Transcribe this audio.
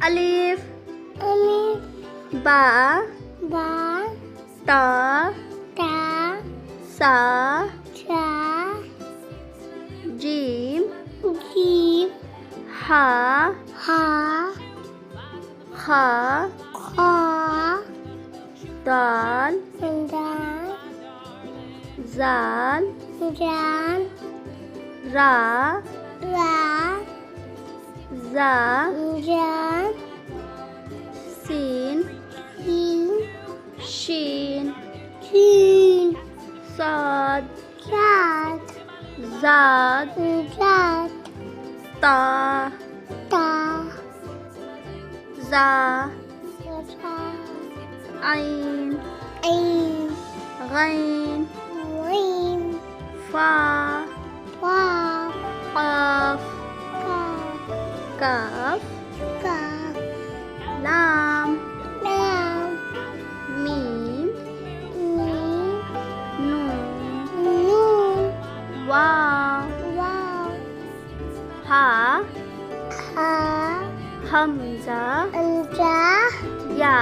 Alif Alif Ba Ba Ta Ta Sa Ta Jim Jim Ha Ha Kha Kha Dal Dan Zal Dan Ra Ra Za Dan Sin Sin Shin Sin Sad Sad Zad Sad Ta Ta Za Ta Ain Ain Ghain Win Fa Fa Qaf Ka Kaf Ka Lam Lam Mim Mim Nun Nun Waw Wow Ha Ha Hamza Anja Ya